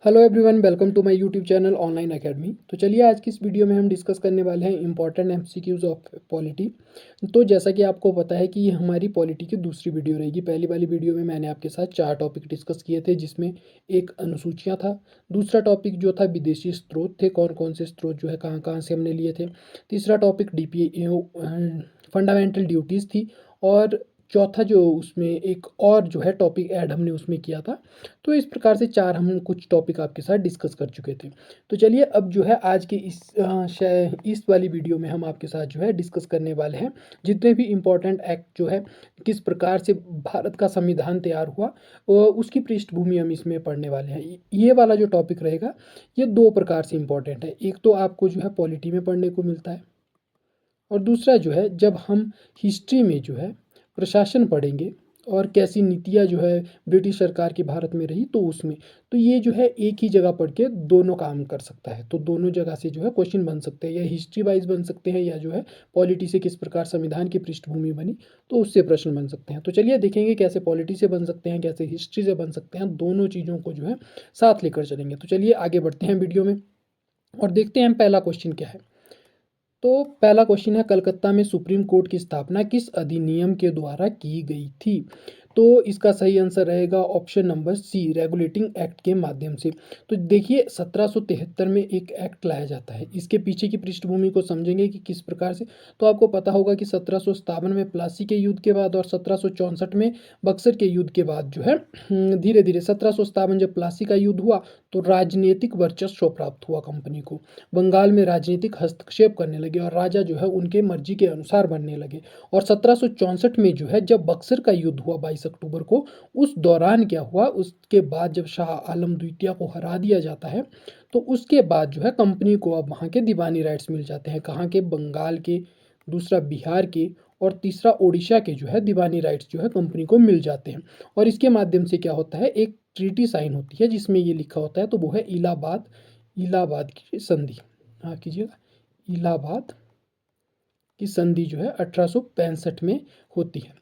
Hello everyone, welcome to my YouTube channel online academy. तो चलिए आज की इस वीडियो में हम डिस्कस करने वाले हैं इंपॉर्टेंट एमसीक्यूज ऑफ पॉलिटी। तो जैसा कि आपको पता है कि ये हमारी पॉलिटी की दूसरी वीडियो रहेगी। पहली वाली वीडियो में मैंने आपके साथ 4 टॉपिक डिस्कस किए थे, जिसमें एक अनुसूचियाँ था, दूसरा टॉपिक जो था विदेशी स्रोत थे, कौन कौन से स्रोत जो है कहाँ कहाँ से हमने लिए थे, तीसरा टॉपिक डीपीए फंडामेंटल ड्यूटीज़ थी, और चौथा जो उसमें एक और जो है टॉपिक ऐड हमने उसमें किया था। तो इस प्रकार से 4 हम कुछ टॉपिक आपके साथ डिस्कस कर चुके थे। तो चलिए अब जो है आज के इस वाली वीडियो में हम आपके साथ जो है डिस्कस करने वाले हैं जितने भी इम्पोर्टेंट एक्ट जो है, किस प्रकार से भारत का संविधान तैयार हुआ और उसकी पृष्ठभूमि हम इसमें पढ़ने वाले हैं। ये वाला जो टॉपिक रहेगा ये 2 प्रकार से इम्पोर्टेंट है। एक तो आपको जो है पॉलिटी में पढ़ने को मिलता है, और दूसरा जो है जब हम हिस्ट्री में जो है प्रशासन पढ़ेंगे और कैसी नीतियाँ जो है ब्रिटिश सरकार की भारत में रही, तो उसमें तो ये जो है एक ही जगह पढ़ के दोनों काम कर सकता है। तो दोनों जगह से जो है क्वेश्चन बन सकते हैं, या हिस्ट्री वाइज बन सकते हैं, या जो है पॉलिटी से किस प्रकार संविधान की पृष्ठभूमि बनी तो उससे प्रश्न बन सकते हैं। तो चलिए देखेंगे कैसे पॉलिटी से बन सकते हैं, कैसे हिस्ट्री से बन सकते हैं। दोनों चीज़ों को जो है साथ लेकर चलेंगे। तो चलिए आगे बढ़ते हैं वीडियो में और देखते हैं पहला क्वेश्चन क्या है। तो पहला क्वेश्चन है, कलकत्ता में सुप्रीम कोर्ट की स्थापना किस अधिनियम के द्वारा की गई थी? तो इसका सही आंसर रहेगा option number C, regulating act के माध्यम से। तो देखिए 1773 में एक एक्ट लाया जाता है। इसके पीछे की पृष्ठभूमि को समझेंगे कि किस प्रकार से। तो आपको पता होगा कि 1757 में प्लासी के युद्ध के बाद और 1764 में बक्सर के युद्ध के बाद जो है धीरे धीरे 1757 जब प्लासी का युद्ध हुआ तो राजनीतिक वर्चस्व प्राप्त हुआ कंपनी को। बंगाल में राजनीतिक हस्तक्षेप करने लगे और राजा जो है उनके मर्जी के अनुसार बनने लगे। और 1764 में जो है जब बक्सर का युद्ध हुआ 22 अक्टूबर को, उस दौरान क्या हुआ, उसके बाद जब शाह आलम द्वितीय को हरा दिया जाता है तो उसके बाद जो है कंपनी को अब वहाँ के दीवानी राइट्स मिल जाते हैं। कहाँ के? बंगाल के, दूसरा बिहार के, और तीसरा उड़ीसा के जो है दीवानी राइट्स जो है कंपनी को मिल जाते हैं। और इसके माध्यम से क्या होता है, एक ट्रीटी साइन होती है जिसमें ये लिखा होता है, तो वो है इलाहाबाद इलाहाबाद की संधि। हाँ कीजिएगा, इलाहाबाद की संधि जो है 1865 में होती है।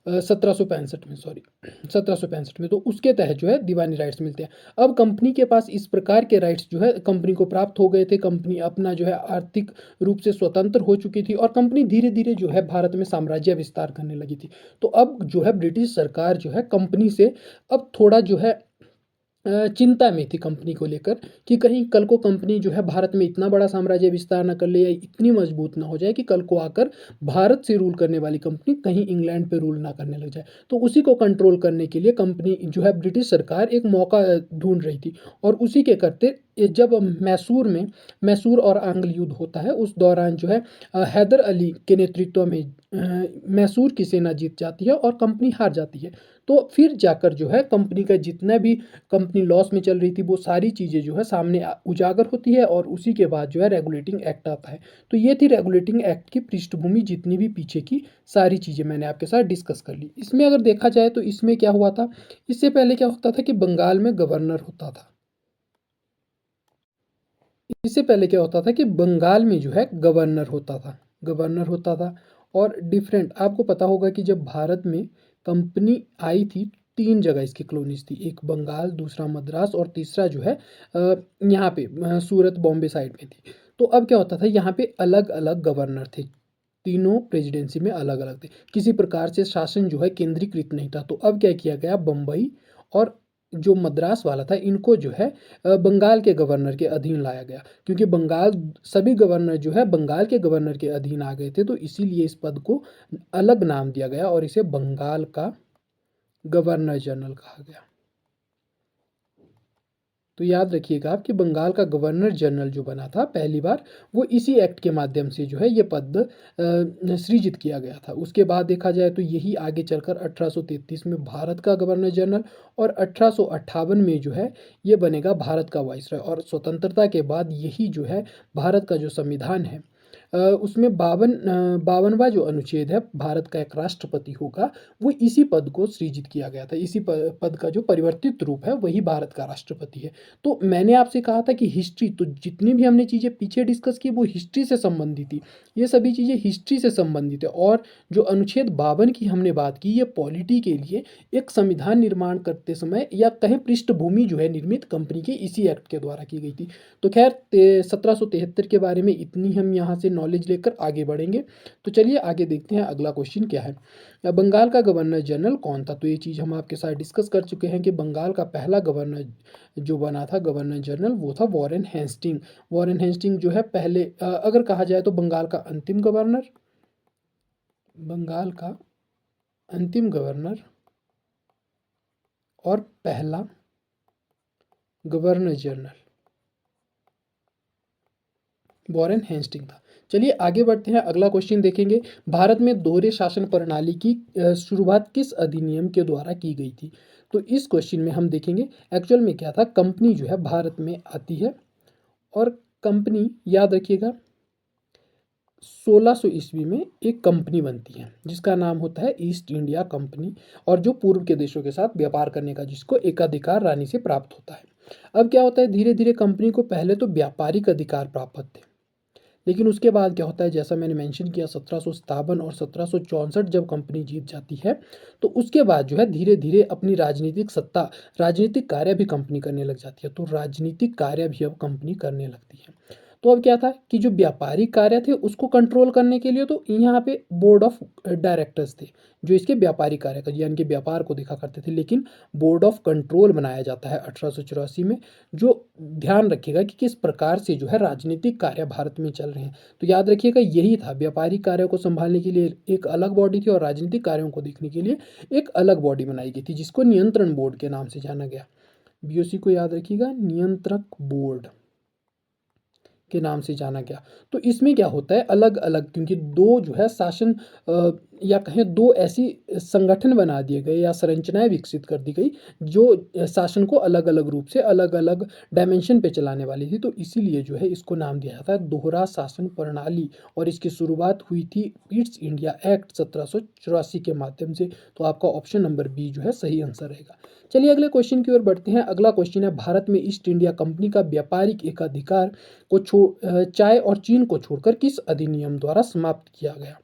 1765 में, सॉरी 1765 में। तो उसके तहत जो है दीवानी राइट्स मिलते हैं। अब कंपनी के पास इस प्रकार के राइट्स जो है कंपनी को प्राप्त हो गए थे। कंपनी अपना जो है आर्थिक रूप से स्वतंत्र हो चुकी थी और कंपनी धीरे धीरे जो है भारत में साम्राज्य विस्तार करने लगी थी। तो अब जो है ब्रिटिश सरकार जो है कंपनी से अब थोड़ा जो है चिंता में थी कंपनी को लेकर, कि कहीं कल को कंपनी जो है भारत में इतना बड़ा साम्राज्य विस्तार ना कर ले, या इतनी मजबूत ना हो जाए कि कल को आकर भारत से रूल करने वाली कंपनी कहीं इंग्लैंड पे रूल ना करने लग जाए। तो उसी को कंट्रोल करने के लिए कंपनी जो है ब्रिटिश सरकार एक मौका ढूंढ रही थी। और उसी के करते जब मैसूर और आंग्ल युद्ध होता है, उस दौरान जो है हैदर अली के नेतृत्व में मैसूर की सेना जीत जाती है और कंपनी हार जाती है। तो फिर जाकर जो है कंपनी का जितना भी कंपनी लॉस में चल रही थी वो सारी चीज़ें जो है सामने उजागर होती है, और उसी के बाद जो है रेगुलेटिंग एक्ट आता है। तो ये थी रेगुलेटिंग एक्ट की पृष्ठभूमि, जितनी भी पीछे की सारी चीज़ें मैंने आपके साथ डिस्कस कर ली। इसमें अगर देखा जाए तो इसमें क्या हुआ था, इससे पहले क्या होता था कि बंगाल में गवर्नर होता था। इससे पहले क्या होता था कि बंगाल में जो है गवर्नर होता था। और डिफरेंट आपको पता होगा कि जब भारत में कंपनी आई थी, 3 जगह इसकी कॉलोनीज थी, एक बंगाल, दूसरा मद्रास, और तीसरा जो है यहाँ पे सूरत बॉम्बे साइड में थी। तो अब क्या होता था, यहाँ पे अलग अलग गवर्नर थे, तीनों प्रेसिडेंसी में अलग अलग थे। किसी प्रकार से शासन जो है केंद्रीकृत नहीं था। तो अब क्या किया गया, बम्बई और जो मद्रास वाला था इनको जो है बंगाल के गवर्नर के अधीन लाया गया, क्योंकि बंगाल सभी गवर्नर जो है बंगाल के गवर्नर के अधीन आ गए थे। तो इसीलिए इस पद को अलग नाम दिया गया और इसे बंगाल का गवर्नर जनरल कहा गया। तो याद रखिएगा आप कि बंगाल का गवर्नर जनरल जो बना था पहली बार, वो इसी एक्ट के माध्यम से जो है ये पद सृजित किया गया था। उसके बाद देखा जाए तो यही आगे चलकर 1833 में भारत का गवर्नर जनरल, और 1858 में जो है ये बनेगा भारत का वाइसरॉय। और स्वतंत्रता के बाद यही जो है भारत का जो संविधान है उसमें 52वां जो अनुच्छेद है, भारत का एक राष्ट्रपति होगा, वो इसी पद को सृजित किया गया था। इसी पद का जो परिवर्तित रूप है वही भारत का राष्ट्रपति है। तो मैंने आपसे कहा था कि हिस्ट्री, तो जितनी भी हमने चीज़ें पीछे डिस्कस की वो हिस्ट्री से संबंधित थी। ये सभी चीज़ें हिस्ट्री से संबंधित है। और जो अनुच्छेद 52 की हमने बात की, ये पॉलिटी के लिए एक संविधान निर्माण करते समय या कहें पृष्ठभूमि जो है निर्मित कंपनी के इसी एक्ट के द्वारा की गई थी। तो खैर 1773 के बारे में इतनी हम यहाँ से नॉलेज लेकर आगे बढ़ेंगे। तो चलिए आगे देखते हैं अगला क्वेश्चन क्या है। बंगाल का गवर्नर जनरल कौन था? तो ये चीज़ हम आपके साथ डिस्कस कर चुके हैं कि बंगाल का पहला गवर्नर जो बना था गवर्नर जनरल, वो था वॉरेन हेस्टिंग। वॉरेन हेस्टिंग जो है पहले अगर कहा जाए तो बंगाल का अंतिम गवर्नर, बंगाल का अंतिम गवर्नर और पहला गवर्नर जनरल वॉरेन हेस्टिंग था। चलिए आगे बढ़ते हैं, अगला क्वेश्चन देखेंगे। भारत में दोहरे शासन प्रणाली की शुरुआत किस अधिनियम के द्वारा की गई थी? तो इस क्वेश्चन में हम देखेंगे एक्चुअल में क्या था। कंपनी जो है भारत में आती है और कंपनी, याद रखिएगा, 1600 ईस्वी में एक कंपनी बनती है जिसका नाम होता है ईस्ट इंडिया कंपनी, और जो पूर्व के देशों के साथ व्यापार करने का जिसको एकाधिकार रानी से प्राप्त होता है। अब क्या होता है, धीरे धीरे कंपनी को पहले तो व्यापारिक अधिकार प्राप्त थे, लेकिन उसके बाद क्या होता है, जैसा मैंने मेंशन किया 1757 और 1764 जब कंपनी जीत जाती है, तो उसके बाद जो है धीरे धीरे अपनी राजनीतिक सत्ता, राजनीतिक कार्य भी कंपनी करने लग जाती है। तो राजनीतिक कार्य भी अब कंपनी करने लगती है। तो अब क्या था कि जो व्यापारिक कार्य थे उसको कंट्रोल करने के लिए तो यहाँ पे बोर्ड ऑफ डायरेक्टर्स थे जो इसके व्यापारिक कार्य का यानी कि व्यापार को देखा करते थे, लेकिन बोर्ड ऑफ कंट्रोल बनाया जाता है 1884 में, जो ध्यान रखिएगा कि किस प्रकार से जो है राजनीतिक कार्य भारत में चल रहे हैं। तो याद रखिएगा यही था, व्यापारिक कार्यों को संभालने के लिए एक अलग बॉडी थी और राजनीतिक कार्यों को देखने के लिए एक अलग बॉडी बनाई गई थी जिसको नियंत्रण बोर्ड के नाम से जाना गया। बीओसी को याद रखिएगा, नियंत्रक बोर्ड के नाम से जाना गया। तो इसमें क्या होता है, अलग अलग, क्योंकि दो जो है शासन या कहें दो ऐसी संगठन बना दिए गए या संरचनाएं विकसित कर दी गई जो शासन को अलग अलग रूप से अलग अलग डायमेंशन पे चलाने वाली थी। तो इसीलिए जो है इसको नाम दिया जाता है दोहरा शासन प्रणाली, और इसकी शुरुआत हुई थी ईस्ट इंडिया एक्ट 1784 के माध्यम से। तो आपका ऑप्शन नंबर बी जो है सही आंसर रहेगा। चलिए अगले क्वेश्चन की ओर बढ़ते हैं। अगला क्वेश्चन है, भारत में ईस्ट इंडिया कंपनी का व्यापारिक एकाधिकार को चाय और चीन को छोड़कर किस अधिनियम द्वारा समाप्त किया गया?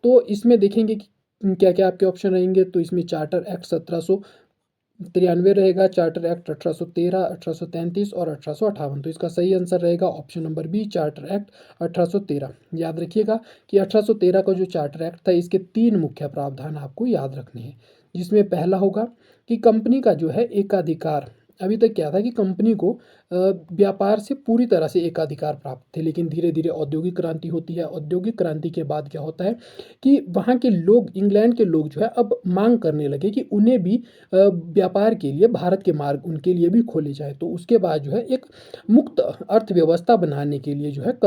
तो इसमें देखेंगे कि क्या क्या आपके ऑप्शन रहेंगे। तो इसमें चार्टर एक्ट 1793 रहेगा, चार्टर एक्ट 1813, 1833 और 1858। तो इसका सही आंसर रहेगा option number B, charter act 1813। याद रखिएगा कि 1813 का जो चार्टर एक्ट था इसके 3 मुख्य प्रावधान आपको याद रखने हैं, जिसमें पहला होगा कि कंपनी का जो है एकाधिकार, अभी तक क्या था कि कंपनी को व्यापार से पूरी तरह से एकाधिकार प्राप्त थे, लेकिन धीरे धीरे औद्योगिक क्रांति होती है। औद्योगिक क्रांति के बाद क्या होता है कि वहाँ के लोग, इंग्लैंड के लोग जो है अब मांग करने लगे कि उन्हें भी व्यापार के लिए भारत के मार्ग उनके लिए भी खोले जाए। तो उसके बाद जो है एक मुक्त अर्थव्यवस्था बनाने के लिए जो है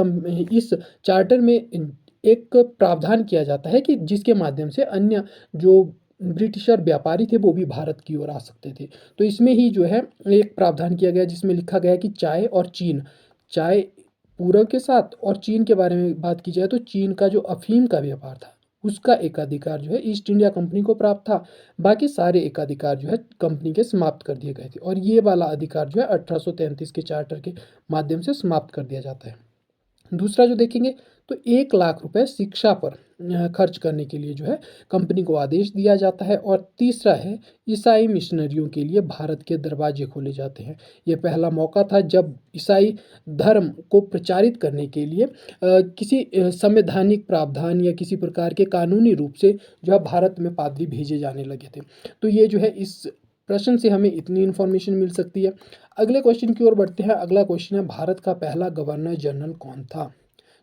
इस चार्टर में एक प्रावधान किया जाता है कि जिसके माध्यम से अन्य जो ब्रिटिशर व्यापारी थे वो भी भारत की ओर आ सकते थे। तो इसमें ही जो है एक प्रावधान किया गया जिसमें लिखा गया कि चाय और चीन, चाय पूरब के साथ और चीन के बारे में बात की जाए तो चीन का जो अफीम का व्यापार था उसका एकाधिकार जो है ईस्ट इंडिया कंपनी को प्राप्त था। बाकी सारे एकाधिकार जो है कंपनी के समाप्त कर दिए गए थे, और ये वाला अधिकार जो है 1833 के चार्टर के माध्यम से समाप्त कर दिया जाता है। दूसरा जो देखेंगे तो 1 लाख रुपए शिक्षा पर खर्च करने के लिए जो है कंपनी को आदेश दिया जाता है। और तीसरा है, ईसाई मिशनरियों के लिए भारत के दरवाजे खोले जाते हैं। ये पहला मौका था जब ईसाई धर्म को प्रचारित करने के लिए किसी संवैधानिक प्रावधान या किसी प्रकार के कानूनी रूप से जो है भारत में पादरी भेजे जाने लगे थे। तो ये जो है इस प्रश्न से हमें इतनी इन्फॉर्मेशन मिल सकती है। अगले क्वेश्चन की ओर बढ़ते हैं। अगला क्वेश्चन है, भारत का पहला गवर्नर जनरल कौन था?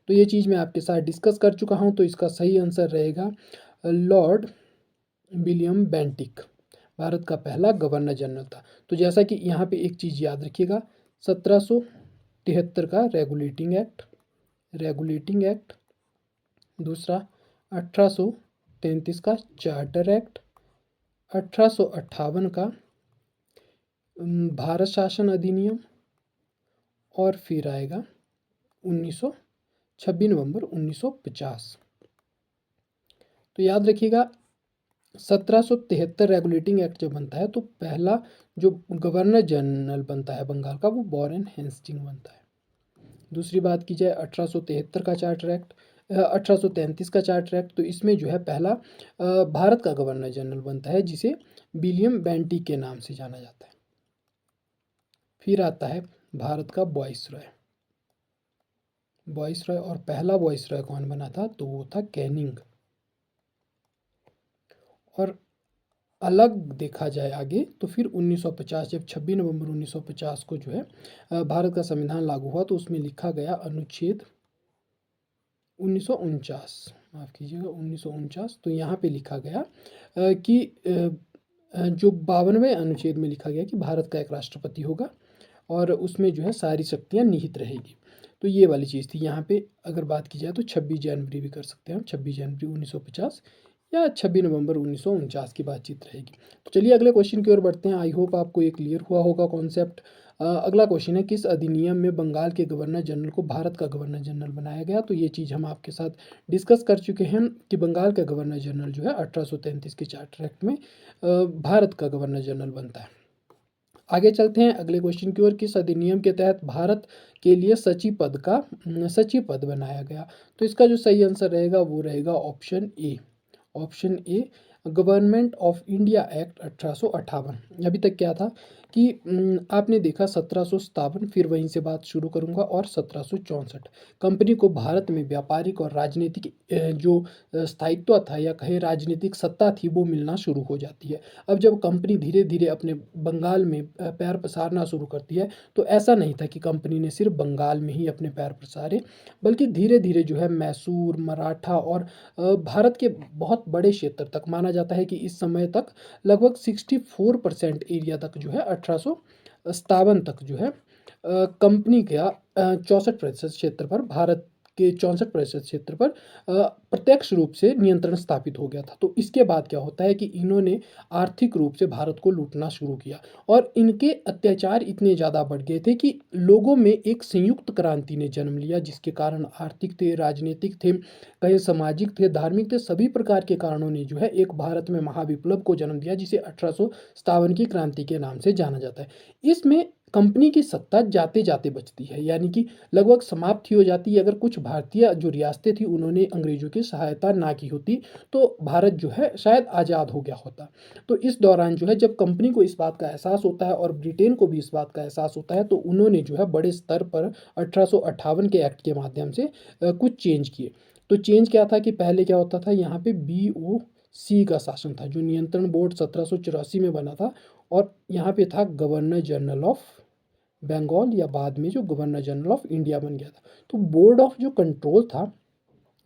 तो ये चीज़ मैं आपके साथ डिस्कस कर चुका हूँ। तो इसका सही आंसर रहेगा लॉर्ड विलियम बेंटिक, भारत का पहला गवर्नर जनरल था। तो जैसा कि यहाँ पे एक चीज़ याद रखिएगा, 1773 का रेगुलेटिंग एक्ट, दूसरा 1833 का चार्टर एक्ट, 1858 का भारत शासन अधिनियम, और फिर आएगा 1900 26 नवंबर 1950। तो याद रखिएगा 1773 रेगुलेटिंग एक्ट जब बनता है तो पहला जो गवर्नर जनरल बनता है बंगाल का वो वॉरेन हेस्टिंग बनता है। दूसरी बात की जाए 1873 का चार्टर एक्ट, 1833 का चार्टर एक्ट, तो इसमें जो है पहला भारत का गवर्नर जनरल बनता है जिसे विलियम बेंटिक के नाम से जाना जाता है। फिर आता है भारत का वॉइसरॉय। वॉइसरॉय और पहला वॉइसरॉय कौन बना था तो वो था कैनिंग। और अलग देखा जाए आगे तो फिर 1950 जब 26 नवंबर 1950 को जो है भारत का संविधान लागू हुआ तो उसमें लिखा गया अनुच्छेद 1949, माफ़ कीजिएगा 1949, तो यहाँ पे लिखा गया कि जो 52वें अनुच्छेद में लिखा गया कि भारत का एक राष्ट्रपति होगा और उसमें जो है सारी शक्तियाँ निहित रहेगी। तो ये वाली चीज़ थी। यहाँ पे अगर बात की जाए तो 26 जनवरी भी कर सकते हैं हम, 26 जनवरी 1950 या 26 नवंबर 1949 की बातचीत रहेगी। तो चलिए अगले क्वेश्चन की ओर बढ़ते हैं। आई होप आपको ये क्लियर हुआ होगा कॉन्सेप्ट। अगला क्वेश्चन है किस अधिनियम में बंगाल के गवर्नर जनरल को भारत का गवर्नर जनरल बनाया गया। तो ये चीज़ हम आपके साथ डिस्कस कर चुके हैं कि बंगाल का गवर्नर जनरल जो है 1833 के चार्टर एक्ट में भारत का गवर्नर जनरल बनता है। आगे चलते हैं अगले क्वेश्चन की ओर। किस अधिनियम के तहत भारत के लिए सचिव पद बनाया गया। तो इसका जो सही आंसर रहेगा वो रहेगा option A. Option A government of India act 1858। अभी तक क्या था कि आपने देखा 1757, फिर वहीं से बात शुरू करूंगा, और 1764 कंपनी को भारत में व्यापारिक और राजनीतिक जो स्थायित्व था या कहे राजनीतिक सत्ता थी वो मिलना शुरू हो जाती है। अब जब कंपनी धीरे धीरे अपने बंगाल में पैर पसारना शुरू करती है तो ऐसा नहीं था कि कंपनी ने सिर्फ बंगाल में ही अपने पैर पसारे, बल्कि धीरे धीरे जो है मैसूर, मराठा और भारत के बहुत बड़े क्षेत्र तक, माना जाता है कि इस समय तक लगभग 64% एरिया तक जो है 1857 तक जो है कंपनी का 64% क्षेत्र पर, भारत के 64% क्षेत्र पर प्रत्यक्ष रूप से नियंत्रण स्थापित हो गया था। तो इसके बाद क्या होता है कि इन्होंने आर्थिक रूप से भारत को लूटना शुरू किया और इनके अत्याचार इतने ज़्यादा बढ़ गए थे कि लोगों में एक संयुक्त क्रांति ने जन्म लिया, जिसके कारण आर्थिक थे, राजनीतिक थे, कहीं सामाजिक थे, धार्मिक थे, सभी प्रकार के कारणों ने जो है एक भारत में महाविप्लव को जन्म दिया जिसे 1857 की क्रांति के नाम से जाना जाता है। इसमें कंपनी की सत्ता जाते जाते बचती है, यानी कि लगभग समाप्त ही हो जाती है। अगर कुछ भारतीय जो रियासतें थी उन्होंने अंग्रेजों की सहायता ना की होती तो भारत जो है शायद आज़ाद हो गया होता। तो इस दौरान जो है जब कंपनी को इस बात का एहसास होता है और ब्रिटेन को भी इस बात का एहसास होता है तो उन्होंने जो है बड़े स्तर पर 1858 के एक्ट के माध्यम से कुछ चेंज किए। तो चेंज क्या था कि पहले क्या होता था, यहाँ पे BOC का शासन था, जो नियंत्रण बोर्ड 1784 में बना था, और यहाँ पे था गवर्नर जनरल ऑफ बंगाल, या बाद में जो गवर्नर जनरल ऑफ इंडिया बन गया था। तो बोर्ड ऑफ जो कंट्रोल था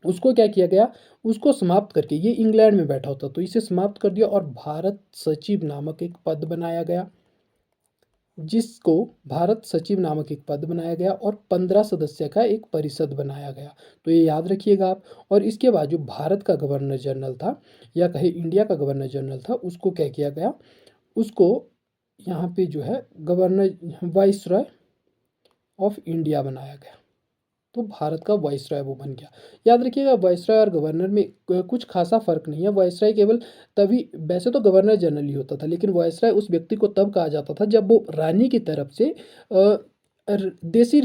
उसको क्या किया गया, उसको समाप्त करके, ये इंग्लैंड में बैठा होता तो इसे समाप्त कर दिया और भारत सचिव नामक एक पद बनाया गया, जिसको भारत सचिव नामक एक पद बनाया गया और 15 सदस्य का एक परिषद बनाया गया। तो ये याद रखिएगा आप। और इसके बाद जो भारत का गवर्नर जनरल था या कहे इंडिया का गवर्नर जनरल था उसको क्या किया गया, उसको यहाँ पे जो है गवर्नर वाइसरॉय ऑफ इंडिया बनाया गया। तो भारत का वाइसरॉय वो बन गया। याद रखिएगा वाइसरॉय और गवर्नर में कुछ खासा फर्क नहीं है। वाइसरॉय केवल तभी, वैसे तो गवर्नर जनरल ही होता था, लेकिन वाइसरॉय उस व्यक्ति को तब कहा जाता था जब वो रानी की तरफ से देसी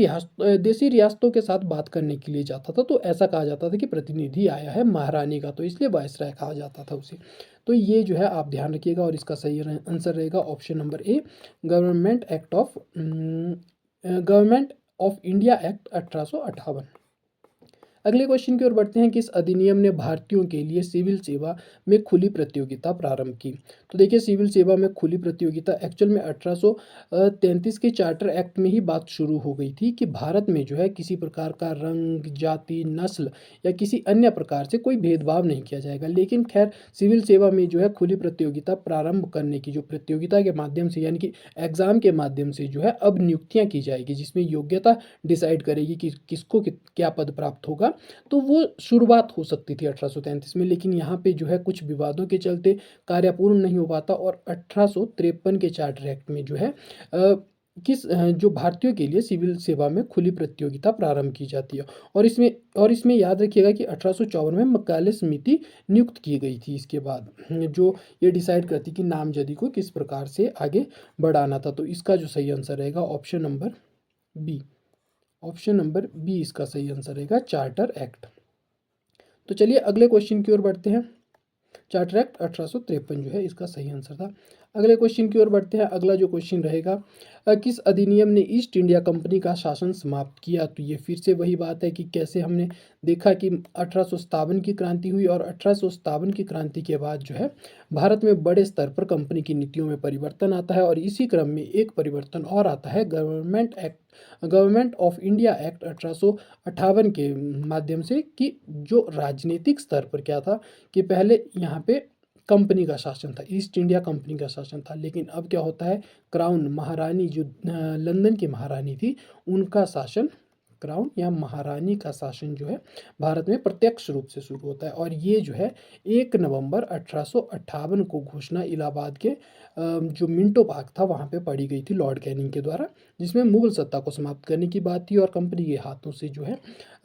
रियासतों के साथ बात करने के लिए जाता था, तो ऐसा कहा जाता था कि प्रतिनिधि आया है महारानी का, तो इसलिए वाइसरॉय कहा जाता था उसे। तो ये जो है आप ध्यान रखिएगा और इसका सही आंसर रहेगा option number A, government of India act 1858। अगले क्वेश्चन की ओर बढ़ते हैं। किस अधिनियम ने भारतीयों के लिए सिविल सेवा में खुली प्रतियोगिता प्रारंभ की। तो देखिए सिविल सेवा में खुली प्रतियोगिता एक्चुअल में 1833 के चार्टर एक्ट में ही बात शुरू हो गई थी कि भारत में जो है किसी प्रकार का रंग, जाति, नस्ल या किसी अन्य प्रकार से कोई भेदभाव नहीं किया जाएगा। लेकिन खैर सिविल सेवा में जो है खुली प्रतियोगिता प्रारंभ करने की, जो प्रतियोगिता के माध्यम से यानी कि एग्जाम के माध्यम से जो है अब नियुक्तियाँ की जाएगी, जिसमें योग्यता डिसाइड करेगी कि किसको क्या पद प्राप्त होगा। तो वो शुरुआत हो सकती थी 1833 में, लेकिन यहाँ पे जो है कुछ विवादों के चलते कार्य पूर्ण नहीं हो पाता और 1853 के चार्टर एक्ट में जो है जो भारतीयों के लिए सिविल सेवा में खुली प्रतियोगिता प्रारंभ की जाती है। और इसमें याद रखिएगा कि 1854 में मक्काले समिति नियुक्त की गई थी। इसके बाद जो ये डिसाइड करती कि नामजदी को किस प्रकार से आगे बढ़ाना था। तो इसका जो सही आंसर रहेगा option number B. Option number B इसका सही आंसर रहेगा, चार्टर एक्ट। तो चलिए अगले क्वेश्चन की ओर बढ़ते हैं। चार्टर एक्ट 1853 जो है इसका सही आंसर था। अगले क्वेश्चन की ओर बढ़ते हैं। अगला जो क्वेश्चन रहेगा, किस अधिनियम ने ईस्ट इंडिया कंपनी का शासन समाप्त किया। तो ये फिर से वही बात है कि कैसे हमने देखा कि 1857 की क्रांति हुई और 1857 की क्रांति के बाद जो है भारत में बड़े स्तर पर कंपनी की नीतियों में परिवर्तन आता है। और इसी क्रम में एक परिवर्तन और आता है गवर्नमेंट ऑफ इंडिया एक्ट 1858 के माध्यम से, कि जो राजनीतिक स्तर पर क्या था कि पहले यहाँ पे कंपनी का शासन था, ईस्ट इंडिया कंपनी का शासन था। लेकिन अब क्या होता है, क्राउन महारानी जो लंदन की महारानी थी, उनका शासन, क्राउन या महारानी का शासन जो है भारत में प्रत्यक्ष रूप से शुरू होता है। और ये जो है 1 नवंबर 1858 को घोषणा इलाहाबाद के जो मिंटो पार्क था वहाँ पे पढ़ी गई थी लॉर्ड कैनिंग के द्वारा, जिसमें मुगल सत्ता को समाप्त करने की बात थी और कंपनी के हाथों से जो है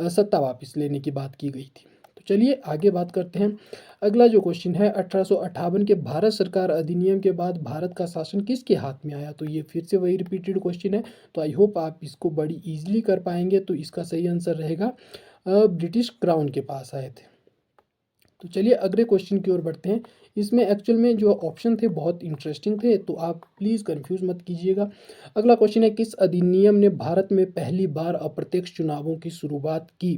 सत्ता वापस लेने की बात की गई थी। तो चलिए आगे बात करते हैं। अगला जो क्वेश्चन है, 1858 के भारत सरकार अधिनियम के बाद भारत का शासन किसके हाथ में आया। तो ये फिर से वही रिपीटेड क्वेश्चन है। तो आई होप आप इसको बड़ी इजीली कर पाएंगे। तो इसका सही आंसर रहेगा ब्रिटिश क्राउन के पास आए थे। तो चलिए अगले क्वेश्चन की ओर बढ़ते हैं। इसमें एक्चुअल में जो ऑप्शन थे बहुत इंटरेस्टिंग थे, तो आप प्लीज़ कंफ्यूज मत कीजिएगा। अगला क्वेश्चन है, किस अधिनियम ने भारत में पहली बार अप्रत्यक्ष चुनावों की शुरुआत की।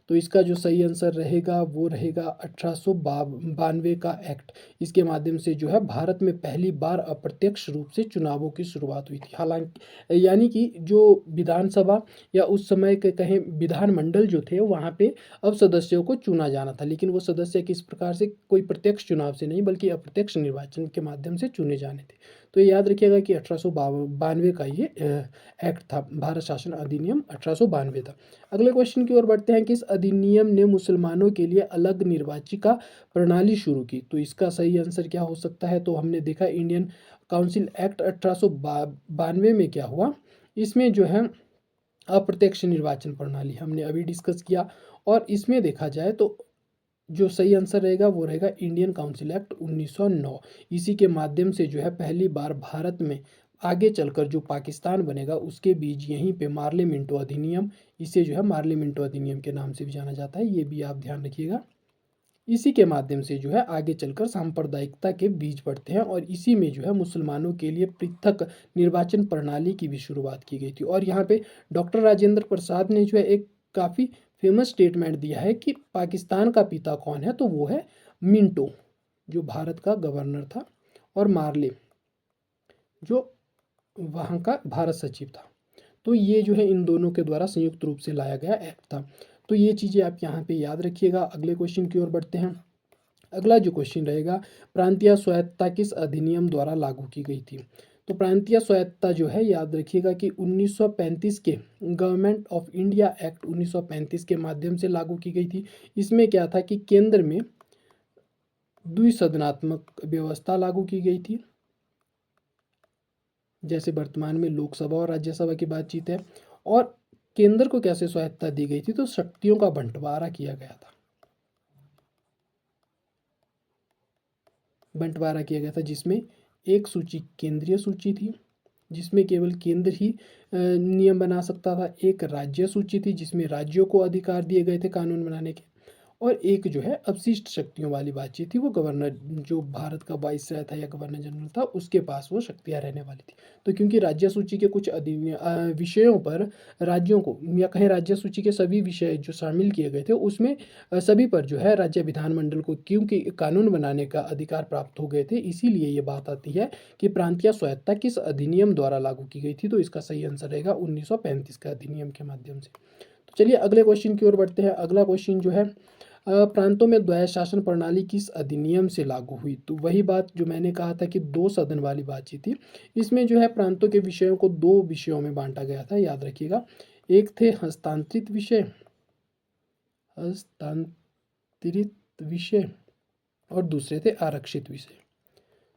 तो इसका जो सही आंसर रहेगा वो रहेगा 1892 का एक्ट। इसके माध्यम से जो है भारत में पहली बार अप्रत्यक्ष रूप से चुनावों की शुरुआत हुई थी। हालांकि यानी कि जो विधानसभा या उस समय के कहें विधानमंडल जो थे वहाँ पे अब सदस्यों को चुना जाना था, लेकिन वो सदस्य किस प्रकार से, कोई प्रत्यक्ष चुनाव से नहीं बल्कि अप्रत्यक्ष निर्वाचन के माध्यम से चुने जाने थे। तो ये याद रखिएगा कि 1892 का ये एक्ट था, भारत शासन अधिनियम 1892 था। अगले क्वेश्चन की ओर बढ़ते हैं। किस अधिनियम ने मुसलमानों के लिए अलग निर्वाचिका प्रणाली शुरू की। तो इसका सही आंसर क्या हो सकता है। तो हमने देखा इंडियन काउंसिल एक्ट 1892 में क्या हुआ, इसमें जो है अप्रत्यक्ष निर्वाचन प्रणाली हमने अभी डिस्कस किया। और इसमें देखा जाए तो जो सही आंसर रहेगा वो रहेगा इंडियन काउंसिल एक्ट 1909। इसी के माध्यम से जो है पहली बार भारत में आगे चलकर जो पाकिस्तान बनेगा उसके बीच यहीं पे मार्ले मिंटो अधिनियम, इसे जो है मार्ले मिंटो अधिनियम के नाम से भी जाना जाता है, ये भी आप ध्यान रखिएगा। इसी के माध्यम से जो है आगे चलकर सांप्रदायिकता के बीज पड़ते हैं और इसी में जो है मुसलमानों के लिए पृथक निर्वाचन प्रणाली की भी शुरुआत की गई थी। और यहाँ पे डॉक्टर राजेंद्र प्रसाद ने जो है एक काफ़ी फेमस स्टेटमेंट दिया है कि पाकिस्तान का पिता कौन है, तो वो है मिंटो जो भारत का गवर्नर था, और मार्ले जो वहाँ का भारत सचिव था। तो ये जो है इन दोनों के द्वारा संयुक्त रूप से लाया गया एक्ट था। तो ये चीज़ें आप यहाँ पे याद रखिएगा। अगले क्वेश्चन की ओर बढ़ते हैं। अगला जो क्वेश्चन रहेगा, प्रांतीय स्वायत्तता किस अधिनियम द्वारा लागू की गई थी। तो प्रांतीय स्वायत्तता जो है याद रखिएगा कि 1935 के गवर्नमेंट ऑफ इंडिया एक्ट 1935 के माध्यम से लागू की गई थी। इसमें क्या था कि केंद्र में द्विसदनात्मक व्यवस्था लागू की गई थी, जैसे वर्तमान में लोकसभा और राज्यसभा की बातचीत है। और केंद्र को कैसे स्वायत्तता दी गई थी, तो शक्तियों का बंटवारा किया गया था। बंटवारा किया गया था जिसमें एक सूची केंद्रीय सूची थी जिसमें केवल केंद्र ही नियम बना सकता था, एक राज्य सूची थी जिसमें राज्यों को अधिकार दिए गए थे कानून बनाने के, और एक जो है अपशिष्ट शक्तियों वाली बातचीत थी, वो गवर्नर जो भारत का वाइसराय था या गवर्नर जनरल था उसके पास वो शक्तियाँ रहने वाली थी। तो क्योंकि राज्य सूची के कुछ विषयों पर राज्यों को, या कहें राज्य सूची के सभी विषय जो शामिल किए गए थे उसमें सभी पर जो है राज्य विधानमंडल को क्योंकि कानून बनाने का अधिकार प्राप्त हो गए थे, इसीलिए ये बात आती है कि प्रांतीय स्वायत्तता किस अधिनियम द्वारा लागू की गई थी। तो इसका सही आंसर रहेगा 1935 का अधिनियम के माध्यम से। तो चलिए अगले क्वेश्चन की ओर बढ़ते हैं। अगला क्वेश्चन जो है, प्रांतों में द्वैध शासन प्रणाली किस अधिनियम से लागू हुई। तो वही बात जो मैंने कहा था कि दो सदन वाली बातचीत थी। इसमें जो है प्रांतों के विषयों को दो विषयों में बांटा गया था, याद रखिएगा। एक थे हस्तांतरित विषय, हस्तांतरित विषय, और दूसरे थे आरक्षित विषय।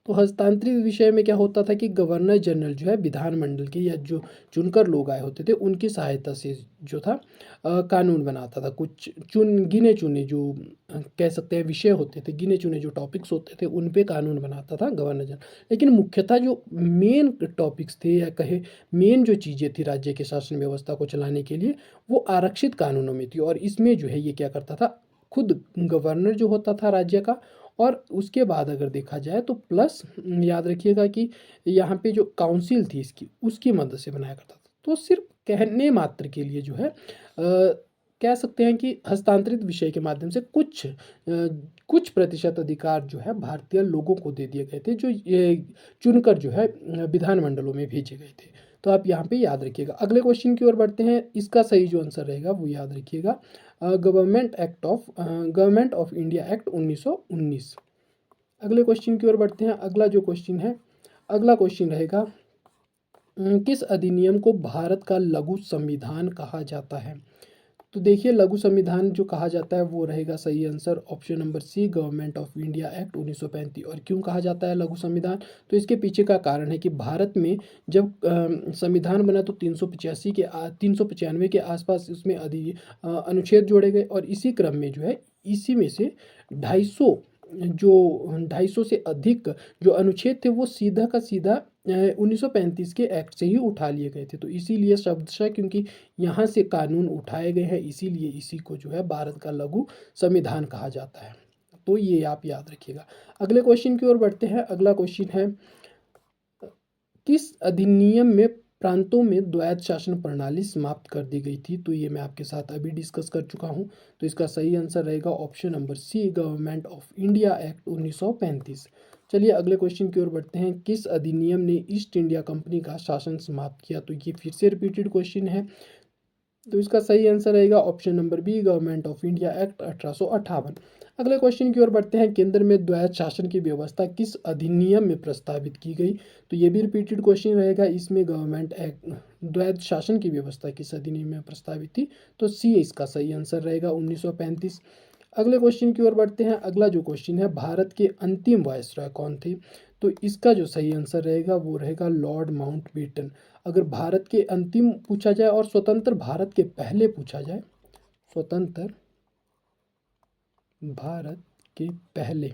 तो हस्तांतरित विषय में क्या होता था कि गवर्नर जनरल जो है विधानमंडल के या जो चुनकर लोग आए होते थे उनकी सहायता से जो था कानून बनाता था। कुछ गिने चुने जो कह सकते हैं विषय होते थे, गिने चुने जो टॉपिक्स होते थे उन पे कानून बनाता था गवर्नर जनरल। लेकिन मुख्यतः जो मेन टॉपिक्स थे या कहे मेन जो चीज़ें थी राज्य के शासन व्यवस्था को चलाने के लिए वो आरक्षित कानूनों में थी। और इसमें जो है ये क्या करता था, खुद गवर्नर जो होता था राज्य का, और उसके बाद अगर देखा जाए तो प्लस याद रखिएगा कि यहाँ पे जो काउंसिल थी इसकी उसकी मदद से बनाया करता था। तो सिर्फ कहने मात्र के लिए जो है कह सकते हैं कि हस्तांतरित विषय के माध्यम से कुछ प्रतिशत अधिकार जो है भारतीय लोगों को दे दिए गए थे, जो ये चुनकर जो है विधानमंडलों में भेजे गए थे। तो आप यहाँ पे याद रखिएगा। अगले क्वेश्चन की ओर बढ़ते हैं। इसका सही जो आंसर रहेगा वो याद रखिएगा, गवर्नमेंट ऑफ इंडिया एक्ट 1919। अगले क्वेश्चन की ओर बढ़ते हैं। अगला क्वेश्चन रहेगा, किस अधिनियम को भारत का लघु संविधान कहा जाता है? तो देखिए लघु संविधान जो कहा जाता है वो रहेगा सही answer option number C, government of India act 1935। और क्यों कहा जाता है लघु संविधान? तो इसके पीछे का कारण है कि भारत में जब संविधान बना तो 395 के आसपास उसमें अनुच्छेद जोड़े गए, और इसी क्रम में जो है इसी में से 250 से अधिक जो अनुच्छेद थे वो सीधा का सीधा 1935 के एक्ट से ही उठा लिए गए थे। तो इसीलिए शब्दशः क्योंकि यहाँ से कानून उठाए गए हैं इसीलिए इसी को जो है भारत का लघु संविधान कहा जाता है। तो ये आप याद रखिएगा। अगले क्वेश्चन की ओर बढ़ते हैं। अगला क्वेश्चन है, किस अधिनियम में प्रांतों में द्वैध शासन प्रणाली समाप्त कर दी गई थी? तो ये मैं आपके साथ अभी डिस्कस कर चुका हूँ। तो इसका सही आंसर रहेगा option number C, government of India act 1935। चलिए अगले क्वेश्चन की ओर बढ़ते हैं। किस अधिनियम ने ईस्ट इंडिया कंपनी का शासन समाप्त किया? तो ये फिर से रिपीटेड क्वेश्चन है। तो इसका सही आंसर रहेगा option number B, government of India act 1858। अगले क्वेश्चन की ओर बढ़ते हैं। केंद्र में द्वैध शासन की व्यवस्था किस अधिनियम में प्रस्तावित की गई? तो ये भी रिपीटेड क्वेश्चन रहेगा। इसमें गवर्नमेंट एक्ट द्वैध शासन की व्यवस्था किस अधिनियम में प्रस्तावित थी? तो सी इसका सही आंसर रहेगा 1935। अगले क्वेश्चन की ओर बढ़ते हैं। अगला जो क्वेश्चन है, भारत के अंतिम वायसरॉय कौन थे? तो इसका जो सही आंसर रहेगा वो रहेगा लॉर्ड माउंटबेटन। अगर भारत के अंतिम पूछा जाए और स्वतंत्र भारत के पहले पूछा जाए, स्वतंत्र भारत के पहले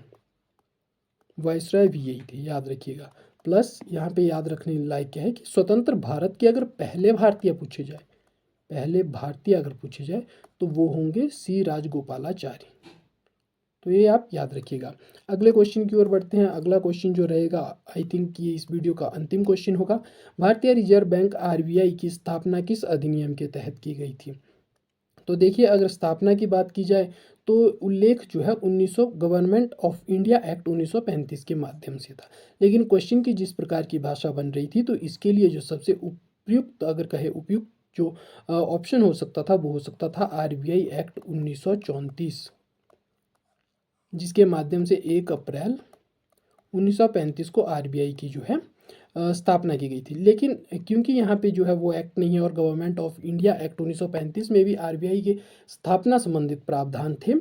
वायसराय भी यही थे, याद रखिएगा। प्लस यहाँ पे याद रखने लायक क्या है कि स्वतंत्र भारत के अगर पहले भारतीय अगर पूछे जाए तो वो होंगे सी राजगोपालाचारी। तो ये आप याद रखिएगा। अगले क्वेश्चन की ओर बढ़ते हैं। अगला क्वेश्चन जो रहेगा, आई थिंक ये इस वीडियो का अंतिम क्वेश्चन होगा। भारतीय रिजर्व बैंक आरबीआई की स्थापना किस अधिनियम के तहत की गई थी? तो देखिए अगर स्थापना की बात की जाए तो उल्लेख जो है 1900 गवर्नमेंट ऑफ इंडिया एक्ट 1935 के माध्यम से था। लेकिन क्वेश्चन की जिस प्रकार की भाषा बन रही थी तो इसके लिए जो सबसे उपयुक्त अगर कहे उपयुक्त जो ऑप्शन हो सकता था वो हो सकता था आरबीआई एक्ट 1934, जिसके माध्यम से 1 अप्रैल 1935 को आरबीआई की जो है स्थापना की गई थी। लेकिन क्योंकि यहाँ पे जो है वो एक्ट नहीं है और गवर्नमेंट ऑफ इंडिया एक्ट 1935 में भी आरबीआई के स्थापना संबंधित प्रावधान थे,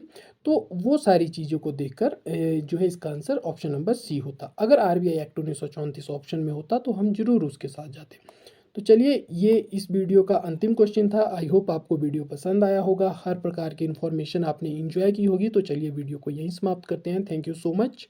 तो वो सारी चीज़ों को देखकर जो है इसका आंसर ऑप्शन नंबर सी होता। अगर आरबीआई एक्ट 1934 ऑप्शन में होता तो हम जरूर उसके साथ जाते। तो चलिए ये इस वीडियो का अंतिम क्वेश्चन था। आई होप आपको वीडियो पसंद आया होगा, हर प्रकार की इन्फॉर्मेशन आपने इंजॉय की होगी। तो चलिए वीडियो को यहीं समाप्त करते हैं। Thank you so much.